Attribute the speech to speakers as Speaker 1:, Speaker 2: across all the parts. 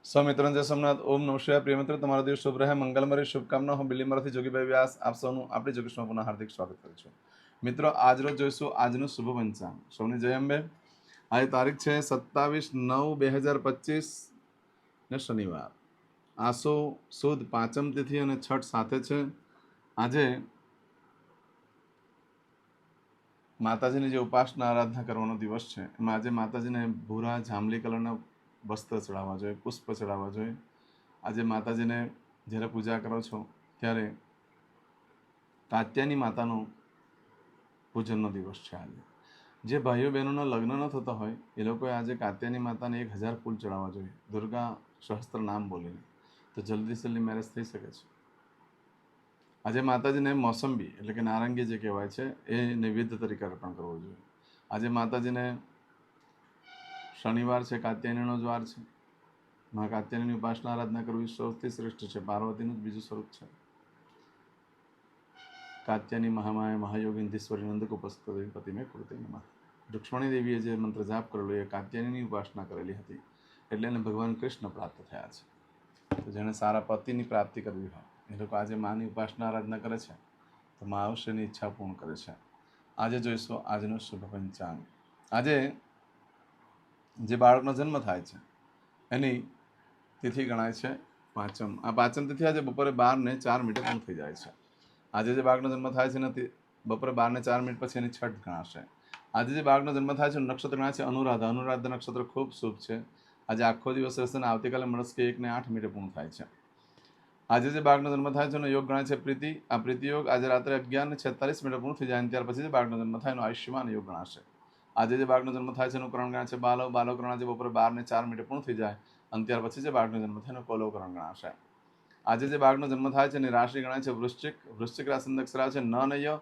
Speaker 1: સ્વમિત્રન જય સોમનાથ. ઓમ નમઃ શિવાય. પ્રિય મિત્રો, તમારો દિવસ શુભ રહે, મંગલમય શુભકામના. હું બિલીમરાથી જોગીભાઈ વ્યાસ આપ સૌનું આપણી જોગેશમાં પુનઃ હાર્દિક સ્વાગત કરું છું. મિત્રો, આજ રોજ જોઈશું આજનું શુભ પંચાંગ. સૌની જય અંબે. આજે તારીખ છે 27/9/2025 ને શનિવાર. આસો સુદ પાંચમ તિથિ અને છઠ સાથે છે. આજે માતાજીની જે ઉપાસના આરાધના કરવાનો દિવસ છે, એમાં આજે માતાજીને ભૂરા જાંબલી કલરના વસ્ત્ર ચડાવવા જોઈએ, પુષ્પ ચડાવવા જોઈએ. આજે માતાજીને જ્યારે પૂજા કરો છો ત્યારે કાત્યાયની માતાનો પૂજનનો દિવસ છે. આજે જે ભાઈઓ બહેનોના લગ્ન ન થતા હોય એ લોકોએ આજે કાત્યાયની માતાને 1000 ફૂલ ચડાવવા જોઈએ, દુર્ગા સહસ્ત્ર નામ બોલીને. તો જલ્દી મેરેજ થઈ શકે છે. આજે માતાજીને મોસંબી એટલે કે નારંગી જે કહેવાય છે એ નૈવેદ્ય તરીકે અર્પણ કરવો જોઈએ. આજે માતાજીને શનિવાર છે, કાત્યાયનીનો જ વાર છે. મા કાત્યાયનીની ઉપાસના આરાધના કરવી સૌથી શ્રેષ્ઠ છે. પાર્વતીનું જ બીજું સ્વરૂપ છે. કાત્યાયની મહામાયા મહાયોગીંધીશ્વરી નંદક ઉપસ્કૃતિ પતિમે કૃતિ નમઃ. રૂક્ષ્મણી દેવીએ જે મંત્ર જાપ કરેલો એ કાત્યાયનીની ઉપાસના કરેલી હતી, એટલે એને ભગવાન કૃષ્ણ પ્રાપ્ત થયા છે. તો જેણે સારા પતિની પ્રાપ્તિ કરવી હોય એ લોકો આજે માની ઉપાસના આરાધના કરે છે, તો મા અવશ્ય એની ઈચ્છા પૂર્ણ કરે છે. આજે જોઈશું આજનું શુભ પંચાંગ. આજે જે બાળકનો જન્મ થાય છે એની તિથિ ગણાય છે પાંચમ. આ પાંચમ તિથિ આજે બપોરે 12:04 પૂર્ણ થઈ જાય છે. આજે જે બાળકનો જન્મ થાય છે ને બપોરે 12:04 પછી એની છઠ ગણાશે. આજે જે બાળકનો જન્મ થાય છે નક્ષત્ર ગણાય છે અનુરાધા. અનુરાધા નક્ષત્ર ખૂબ શુભ છે. આજે આખો દિવસ રહેશે અને આવતીકાલે મળસ્કે 1:08 પૂર્ણ થાય છે. આજે જે બાળકનો જન્મ થાય છે એનો યોગ ગણાય છે પ્રીતિ. આ પ્રીતિ યોગ આજે રાત્રે 11:46 પૂર્ણ થઈ જાય અને ત્યાર પછી જે બાળકનો જન્મ થાય એનો આયુષ્યમાન યોગ ગણાશે. આજે જે બાળકનો જન્મ થાય છે એનું કરણ ગણાય છે બાલો. બાલો કરણ આજે બપોરે 12:04 પૂર્ણ થઈ જાય અને ત્યાર પછી જે બાળકનો જન્મ થાય એનો કોલો કરણ ગણાશે. આજે જે બાળકનો જન્મ થાય છે એની રાશિ ગણાય છે વૃશ્ચિક. વૃશ્ચિક રાશિનો અક્ષર છે નનય.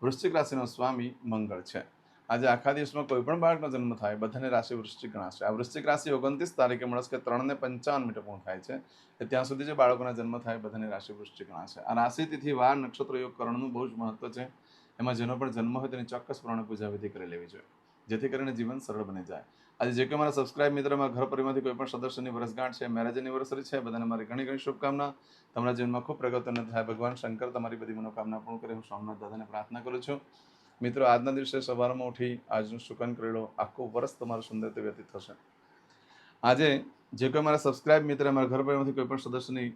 Speaker 1: વૃશ્ચિક રાશિનો સ્વામી મંગળ છે. આજે આખા દિવસમાં કોઈ પણ બાળકનો જન્મ થાય બધાની રાશિ વૃશ્ચિક ગણાશે. આ વૃશ્ચિક રાશિ 29 તારીખે મળસ્કે 3:55 પૂર્ણ થાય છે. ત્યાં સુધી જે બાળકોના જન્મ થાય બધાની રાશિ વૃશ્ચિક ગણાશે. આ રાશિ તિથિ વાર નક્ષત્ર યોગ કરણનું બહુ જ મહત્વ છે. એમાં જેનો પણ જન્મ હોય તેની ચોક્કસ પ્રમાણે પૂજા વિધિ કરી લેવી જોઈએ, જેથી કરીને જીવન સરળ બની જાય. આજે જે કે મારા સબસ્ક્રાઇબ મિત્રમાં ઘર પરિવારમાંથી કોઈ પણ સદસ્યની વર્ષગાંઠ છે, મેરેજ એનિવર્સરી છે, બધાને મારી ઘણી ઘણી શુભકામના. તમારા જીવનમાં ખૂબ પ્રગતિ થાય. ભગવાન શંકર તમારી બધી મનોકામના પૂર્ણ કરે. હું સોમનાથ દાદાને પ્રાર્થના કરું છું. મિત્રો, આજના દિવસે સવારમાં ઉઠી આજનું શુકન કરી લો, આખું વર્ષ તમારું સુંદર રીતે વ્યતીત થશે. આજે જે કોઈ મારા સબસ્ક્રાઇબ મિત્ર મારા ઘર પરિવારમાંથી કોઈ પણ સદસ્યની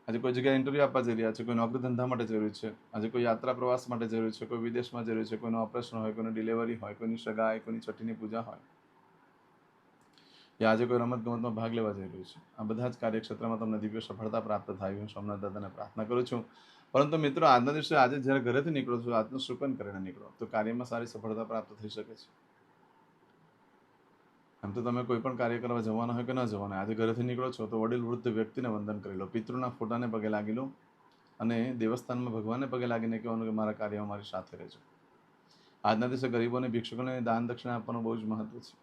Speaker 1: આજે કોઈ જગ્યાએ ઇન્ટરવ્યૂ આપવા જઈ રહ્યા છે, કોઈ નોકરી ધંધા માટે જરૂરી છે, આજે કોઈ યાત્રા પ્રવાસ માટે જરૂરી છે, કોઈ વિદેશમાં જરૂરી છે, કોઈનું ઓપરેશન હોય, કોઈની ડિલિવરી હોય, કોઈની સગાઈ, કોઈની છઠ્ઠીની પૂજા હોય, આજે કોઈ રમત ગમતમાં ભાગ લેવા જઈ રહ્યું છે, આ બધા જ કાર્યક્ષેત્રમાં તમને દિવ્ય સફળતા પ્રાપ્ત થાય હું સોમનાથ દાદાને પ્રાર્થના કરું છું. પરંતુ મિત્રો, આજના દિવસે આજે જ્યારે ઘરેથી નીકળો છો, આજનું શુકન કરીને નીકળો તો કાર્યમાં સારી સફળતા પ્રાપ્ત થઈ શકે છે. આમ તો તમે કોઈ પણ કાર્ય કરવા જવાના હોય કે ન જવાના, આજે ઘરેથી નીકળો છો તો વડીલ વૃદ્ધ વ્યક્તિને વંદન કરી લો, પિતૃના ફોટાને પગે લાગી લો અને દેવસ્થાનમાં ભગવાનને પગે લાગીને કહેવાનું કે મારા કાર્યમાં મારી સાથે રહેજો. આજના દિવસે ગરીબોને ભિક્ષુકોને દાન દક્ષિણા આપવાનું બહુ જ મહત્વ છે.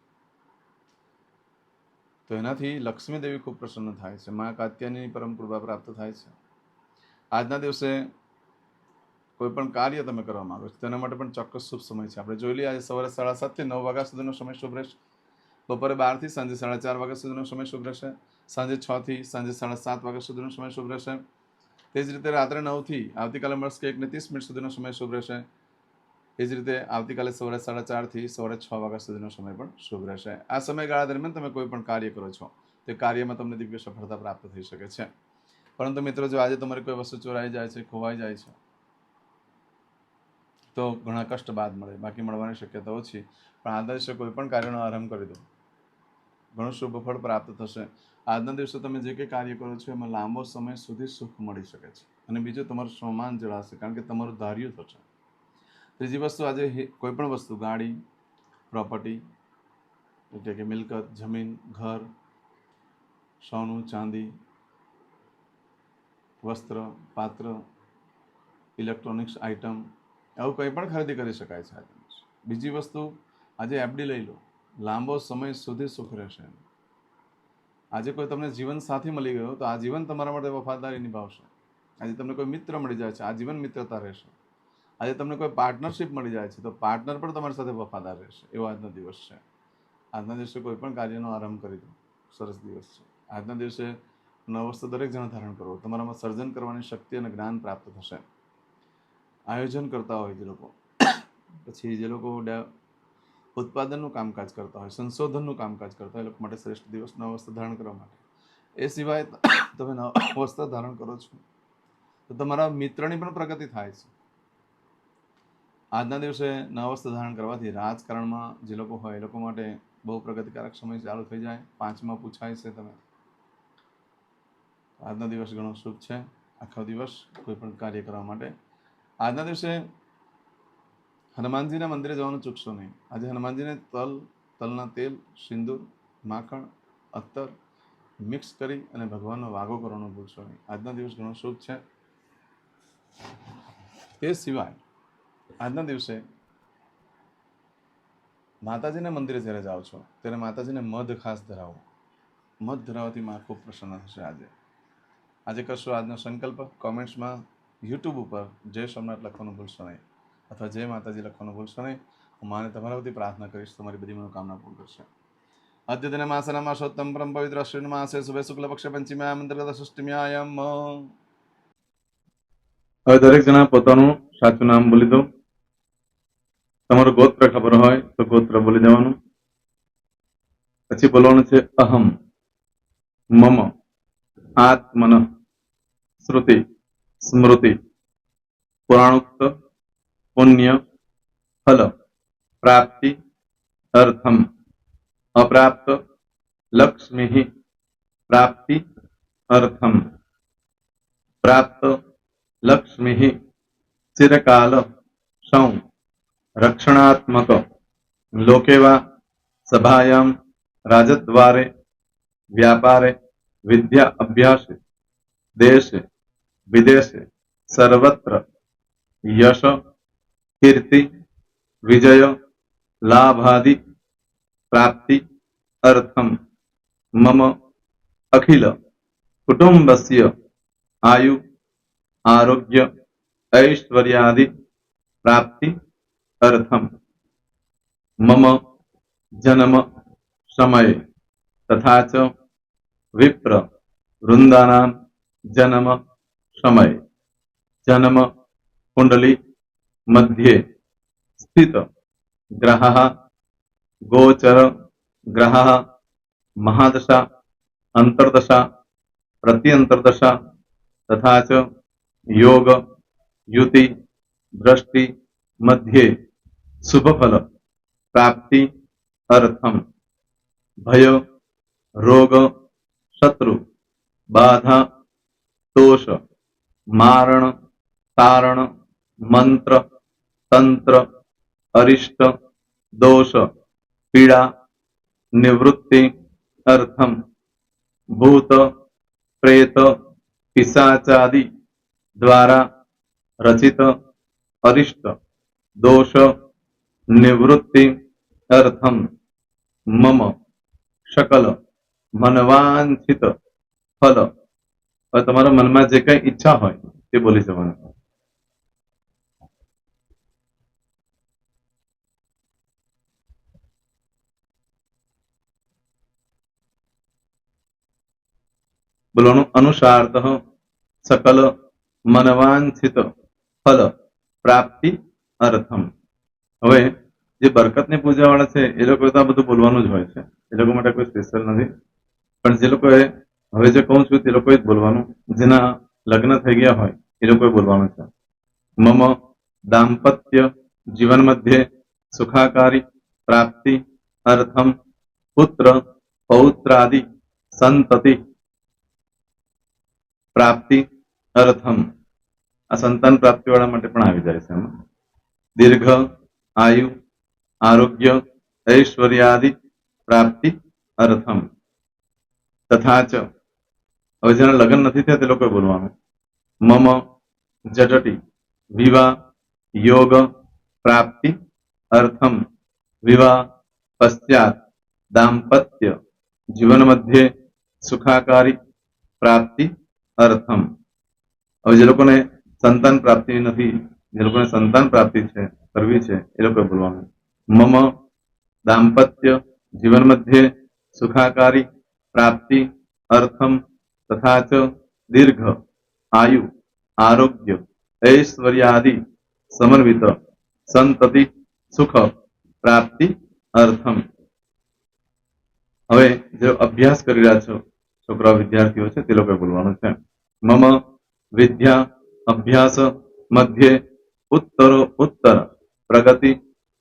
Speaker 1: તો એનાથી લક્ષ્મી દેવી ખૂબ પ્રસન્ન થાય છે. મા કાત્યાયની પરમ કૃપા પ્રાપ્ત થાય છે. આજના દિવસે કોઈ પણ કાર્ય તમે કરવા માંગો છો તેના માટે પણ ચોક્કસ શુભ સમય છે. આપણે જોઈ લઈએ આજે સવારે 7:30 થી 9 વાગ્યા સુધીનો સમય શુભ રહેશે. બપોરે 12 થી સાંજે 4:30 વાગ્યા સુધીનો સમય શુભ રહેશે. સાંજે 6 થી સાંજે 7:30 વાગ્યા સુધીનો સમય શુભ રહેશે. તે જ રીતે રાત્રે 9 થી આવતીકાલે મળસ્કે 1:30 સુધીનો સમય શુભ રહેશે. એ જ રીતે આવતીકાલે સવારે 4:30 થી સવારે 6 વાગ્યા સુધીનો સમય પણ શુભ રહેશે. આ સમયગાળા દરમિયાન તમે કોઈ પણ કાર્ય કરો છો તે કાર્યમાં તમને દિવ્ય સફળતા પ્રાપ્ત થઈ શકે છે. પરંતુ મિત્રો, જો આજે તમારી કોઈ વસ્તુ ચોરાઈ જાય છે, ખોવાઈ જાય છે તો ઘણા કષ્ટ બાદ મળે, બાકી મળવાની શક્યતા ઓછી. પણ આજના દિવસે કોઈ પણ કાર્યનો આરંભ કરી દો, ઘણું શુભ ફળ પ્રાપ્ત થશે. આજના દિવસે તમે જે કંઈ કાર્ય કરો છો એમાં લાંબો સમય સુધી સુખ મળી શકે છે. અને બીજું, તમારું સ્વમાન જળાશે, કારણ કે તમારું ધાર્યું થશે. ત્રીજી વસ્તુ, આજે કોઈ પણ વસ્તુ, ગાડી, પ્રોપર્ટી એટલે કે મિલકત, જમીન, ઘર, સોનું, ચાંદી, વસ્ત્ર, પાત્ર, ઇલેક્ટ્રોનિક્સ આઇટમ, આવું કંઈ પણ ખરીદી કરી શકાય છે આજે. બીજી વસ્તુ, આજે એફડી લઈ લો, લાંબો સમય સુધી સુખ રહેશે. આજે કોઈ તમને જીવન સાથી મળી ગયો તો આ જીવન તમારા માટે વફાદારી નિભાવશે. આજે તમને કોઈ મિત્ર મળી જાય છે, આ જીવન મિત્રતા રહેશે. આજે તમને કોઈ પાર્ટનરશિપ મળી જાય છે તો પાર્ટનર પણ તમારી સાથે વફાદાર રહેશે. એવો આજનો દિવસ છે. આજના દિવસે કોઈ પણ કાર્યનો આરંભ કરી દો, સરસ દિવસ છે. આજના દિવસે નવ વસ્ત્ર દરેક જણા ધારણ કરવો. તમારામાં સર્જન કરવાની શક્તિ અને જ્ઞાન પ્રાપ્ત થશે. આયોજન કરતા હોય જે લોકો, પછી જે લોકો ઉત્પાદનનું કામકાજ કરતા હોય, સંશોધનનું કામકાજ કરતા હોય, એ લોકો માટે શ્રેષ્ઠ દિવસ નવ વસ્ત્ર ધારણ કરવા માટે. એ સિવાય તમે નવ વસ્ત્ર ધારણ કરો છો તો તમારા મિત્રની પણ પ્રગતિ થાય છે. આજના દિવસે નવ વસ્ત્ર ધારણ કરવાથી રાજકારણમાં જે લોકો હોય એ લોકો માટે બહુ પ્રગતિકારક સમય ચાલુ થઈ જાય. 5માં પૂછાય છે તમે. આજનો દિવસ ઘણો શુભ છે. આખો દિવસ કોઈ પણ કાર્ય કરવા માટે. આજના દિવસે હનુમાનજીના મંદિરે જવાનું ચૂકશો નહીં. આજે હનુમાનજીને તલના તેલ, સિંદૂર, માખણ, અત્તર મિક્સ કરી અને ભગવાનનો વાગો કરવાનો ભૂલશો નહીં. આજનો દિવસ ઘણો શુભ છે. તે સિવાય આજના દિવસે માતાજીના મંદિરે જ્યારે જાઓ છો ત્યારે માતાજીને મધ ખાસ ધરાવો. મધ ધરાવવાથી માં ખૂબ પ્રસન્ન થશે. આજે કરશો આજનો સંકલ્પ. કોમેન્ટ્સમાં યુટ્યુબ ઉપર જય સોમનાથ લખવાનું ભૂલશો નહીં, અથવા જય માતાજી લખવાનું ભૂલશો નહીં. હું માને તમારા વતી પ્રાર્થના કરીશ, તમારી બધી મનોકામના પૂર્ણ કરશે. અદ્યતન માસના માસોત્તમ પરમ પવિત્ર અશ્વિન માસે શુભે શુક્લ પક્ષ પંચમ્યામ અંતર્ગત ષષ્ઠમ્યાયમ. હવે દરેક જણા પોતાનું સાચું નામ બોલી દો. તમારું ગોત્ર ખબર હોય તો ગોત્ર બોલી દેવાનું. પછી બોલવાનું છે અહમ, મમ, આત્મન, શ્રુતિ, સ્મૃતિ, પુરાણોક્ત, પુણ્ય, ફલ, પ્રાપ્તિ, અર્થમ, અપ્રાપ્ત, લક્ષ્મી, પ્રાપ્તિ, અર્થમ, પ્રાપ્ત, લક્ષ્મી, ચિરકાલ, સૌ, રક્ષણાત્મક, લોકેવા, સભાયામ, રાજદ્વારે, વ્યાપારે, વિદ્યા અભ્યાસે, દેશે વિદેશે, સર્વત્ર, યશ, કીર્તિ, વિજય, લાભાદિ, પ્રાપ્તિ, અર્થમ, મમ, અખિલ કુટુંબસ્ય, આયુ, આરોગ્ય, ऐश्वर्यादि, प्राप्ति, अर्थम, मम, जन्म, समय, तथा च विप्र वृंदानां जन्म समय, जन्म कुंडली मध्ये स्थित ग्रहः, गोचर ग्रहः, महादशा, अंतर्दशा, प्रत्यंतर्दशा, तथा च योग, युति, दृष्टि मध्ये शुभ फल प्राप्ति, अर्थम, भय, रोग, शत्रु, बाधा, दोष, मारण, तारण, मंत्र, तंत्र, अरिष्ट, दोष, पीड़ा, निवृत्ति, अर्थम, भूत, प्रेत, पिशाचादि द्वारा रचित अरिष्ट दोष निवृत्ति अर्थम मम सकल मनवांछित फल. હવે તમારા મનમાં જે કઈ ઈચ્છા હોય તે બોલી જવાનું. બોલવાનું અનુસારતઃ सकल मनवांछित फल प्राप्ति अर्थम. હવે જે બરકતની પૂજા વાળા છે એ લોકો તો આ બધું બોલવાનું જ હોય છે. એ લોકો માટે કોઈ સ્પેશિયલ નથી. પણ જે લોકોએ હવે જે કહું છું તે લોકોએ જ બોલવાનું. જેના લગ્ન થઈ ગયા હોય એ લોકોએ બોલવાનું છે. મમ દાંપત્ય જીવન મધ્યે સુખાકારી પ્રાપ્તિ અર્થમ પુત્ર પૌત્રાદિ સંતતિ પ્રાપ્તિ અર્થમ. આ સંતાન પ્રાપ્તિ વાળા માટે પણ આવી જાય છે. એમાં દીર્ઘ આયુ આરોગ્ય ऐश्वर्यादि પ્રાપ્તિ અર્થમ. તથા ચ હવે જેના લગ્ન નથી થયા તે લોકોએ બોલવાનું. મમ જટટી વિવાહ યોગ પ્રાપ્તિ અર્થમ વિવાહ પશ્ચાત દાંપત્ય જીવન મધ્યે સુખાકારી પ્રાપ્તિ અર્થમ. હવે જે લોકોને સંતાન પ્રાપ્તિ નથી, જે લોકોને સંતાન પ્રાપ્તિ છે કરવી છે એ લોકોએ બોલવાનું. મમ દાંપત્ય જીવન મધ્યે સુખાકારી પ્રાપ્તિ
Speaker 2: अर्थम तथा च दीर्घ आयु आरोग्य ऐश्वर्यादि समन्वित संतति सुख प्राप्ति अर्थम। હવે જે અભ્યાસ કરી રહ્યા છો છોકરા વિદ્યાર્થીઓ છે તે લોકોએ બોલવાનું છે. મમ વિદ્યા અભ્યાસ મધ્યે ઉત્તરો ઉત્તર પ્રગતિ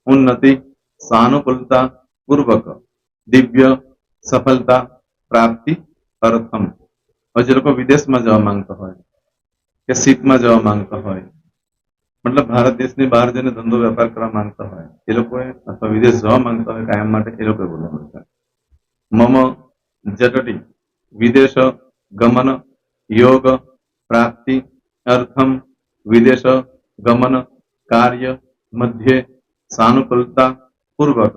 Speaker 2: ઉન્નતિ સાનુકૂલતા પૂર્વક દિવ્ય સફળતા પ્રાપ્તિ અર્થમ. હવે જે લોકો વિદેશમાં જવા માંગતા હોય કે શીપમાં જવા માંગતા હોય, મતલબ ભારત દેશની બહાર જઈને ધંધો વેપાર કરવા માંગતા હોય એ લોકોએ, અથવા વિદેશ જવા માંગતા હોય કાયમ માટે, એ લોકોએ બોલવાનું છે. મમ જટટી વિદેશ ગમન યોગ પ્રાપ્તિ અર્થમ વિદેશ ગમન કાર્ય મધ્યે સાનુકૂલતા પૂર્વક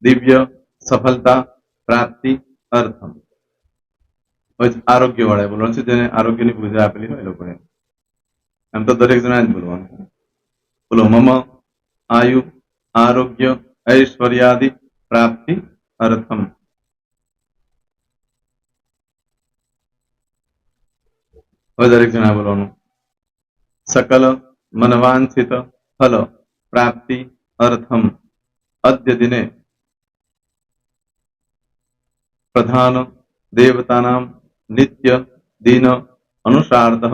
Speaker 2: દિવ્ય સફળતા પ્રાપ્તિ અર્થમ. આરોગ્ય વાળા બોલવાનું છે, જેને આરોગ્યની પૂજા આપેલી હોય એ લોકોએ. એમ તો દરેક જણા જ બોલવાનું છે. બોલો. મમ આયુ આરોગ્ય ઐશ્વર્યાદિ પ્રાપ્તિ અર્થમ. હવે દરેક જણા બોલવાનું. સકલ મનવાંછિત ફલ પ્રાપ્તિ અર્થમ અદ્ય દિને પ્રધાન દેવતાનામ નિત્ય દિન અનુસાર્ધ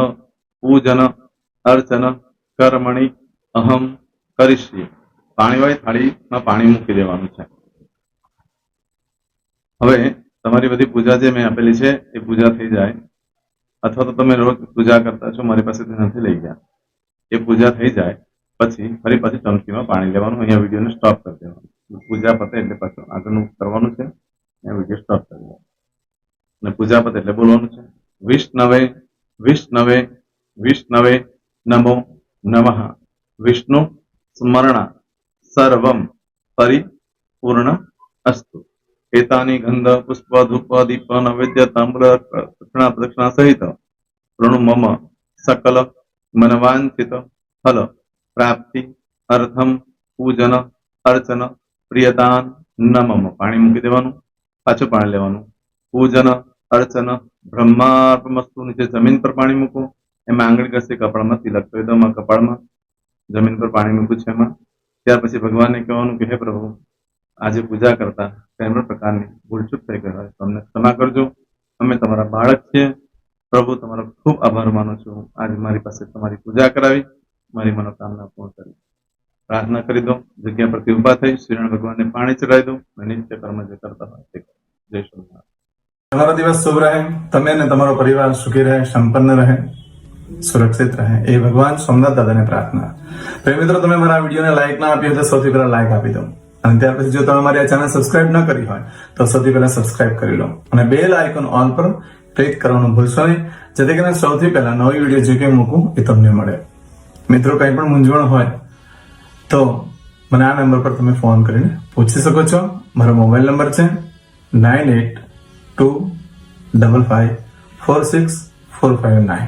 Speaker 2: પૂજન અર્ચન કર્મણિ અહમ કરીશ્યે. પાણીવાળી થાળીમાં પાણી મૂકી દેવાનું છે. હવે તમારી બધી પૂજા જે મેં આપેલી છે એ પૂજા થઈ જાય, અથવા તો તમે રોજ પૂજા કરતા છો, મારી પાસેથી નથી લઈ ગયા, એ પૂજા થઈ જાય પછી ફરી પાછી ચમચીમાં પાણી લેવાનું. અહીંયા વિડીયોને સ્ટોપ કરી દેવાનું. પૂજા પતે એટલે પાછું આગળનું કરવાનું છે. અહીંયા વિડીયો સ્ટોપ કરી દેવાનો અને પૂજા પતે એટલે બોલવાનું છે. વિષ્ણવે વિષ્ણવે વિષ્ણવે નમો નમઃ વિષ્ણુ સ્મરણ સર્વમ પરિપૂર્ણ અસ્તુ. એતાની ગંધ પુષ્પ ધૂપ દીપ નૈવેદ્ય તાંબૂલ દક્ષિણા પ્રદક્ષિણા સહિત પ્રણુ મમ સકલ મનવાંછિત ફલ પ્રાપ્તિ અર્થમ પૂજન અર્ચન પ્રિયદાન ન મમ. પાણી મૂકી દેવાનું, પાછું પાણી લેવાનું. પૂજન અર્ચન બ્રહ્માર્પણમસ્તુ. નીચે જમીન પર પાણી મૂકો, એમાં આંગળી ઘસી કપાળમાં તિલક કરી દો. કપાળમાં જમીન પર પાણી મૂક્યું છે એમાં. ત્યાર પછી ભગવાનને કહેવાનું કે હે પ્રભુ, આજે પૂજા કરતા કોઈ પણ પ્રકારની ભૂલચૂક થઈ ગઈ હોય તો અમને ક્ષમા કરજો. અમે તમારા બાળક છીએ. પ્રભુ, તમારો ખૂબ આભાર માનું છું. આજે મારી પાસે તમારી પૂજા કરાવી, મારી મનોકામના પૂર્ણ કરી. પ્રાર્થના કરી દો. જગ્યા પરથી ઉભા થઈ શ્રીનારાયણ ભગવાનને પાણી ચડાવી દો અને નિત્ય કર્મ જે કરતા હોય તે કરો. જય શ્રી.
Speaker 3: તમારો દિવસ શુભ રહે. તમે અને તમારો પરિવાર સુખી રહે, સંપન્ન રહે, સુરક્ષિત રહે, એ ભગવાન સોમનાથ દાદાને પ્રાર્થના. તો મિત્રો, તમે મારા વિડીયોને લાઈક ના આપી હોય તો સૌથી પહેલા લાઈક આપી દો. અને ત્યાર પછી જો તમે મારી આ ચેનલ સબસ્ક્રાઇબ ન કરી હોય તો સૌથી પહેલા સબસ્ક્રાઇબ કરી લો અને બેલ આઇકોન ઓલ પર ક્લિક કરવાનું ભૂલશો નહીં, જેથી કરીને સૌથી પહેલા નવી વિડીયો જે કંઈ મૂકું એ તમને મળે. મિત્રો, કંઈ પણ મૂંઝવણ હોય તો મને આ નંબર પર તમે ફોન કરીને પૂછી શકો છો. મારો મોબાઈલ નંબર છે 9825546459.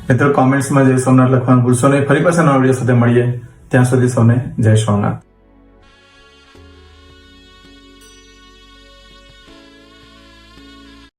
Speaker 3: મિત્રો, કોમેન્ટ્સમાં જય સોમનાથ લખવાનું ભૂલશો નહીં. ફરી પાછા નવા વિડીયો સાથે મળીએ. ત્યાં સુધી સૌને જય સોમનાથ.